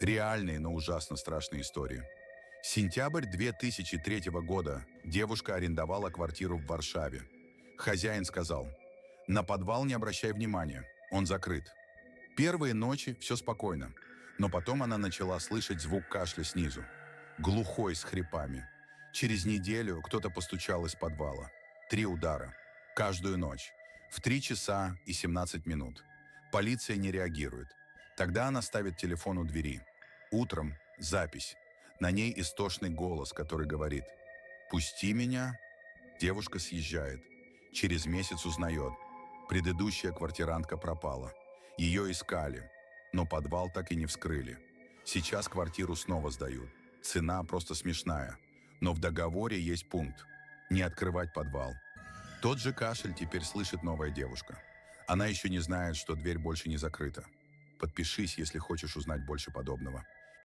Реальные, но ужасно страшные истории. Сентябрь 2003 года. Девушка арендовала квартиру в Варшаве. Хозяин сказал: «На подвал не обращай внимания, он закрыт». Первые ночи все спокойно, но потом она начала слышать звук кашля снизу. Глухой, с хрипами. Через неделю кто-то постучал из подвала. 3 удара. Каждую ночь. В 3 часа и 17 минут. Полиция не реагирует. Тогда она ставит телефон у двери. Утром запись. На ней истошный голос, который говорит: «Пусти меня». Девушка съезжает. Через месяц узнает: предыдущая квартирантка пропала. Ее искали, но подвал так и не вскрыли. Сейчас квартиру снова сдают. Цена просто смешная. Но в договоре есть пункт: не открывать подвал. Тот же кашель теперь слышит новая девушка. Она еще не знает, что дверь больше не закрыта. Подпишись, если хочешь узнать больше подобного.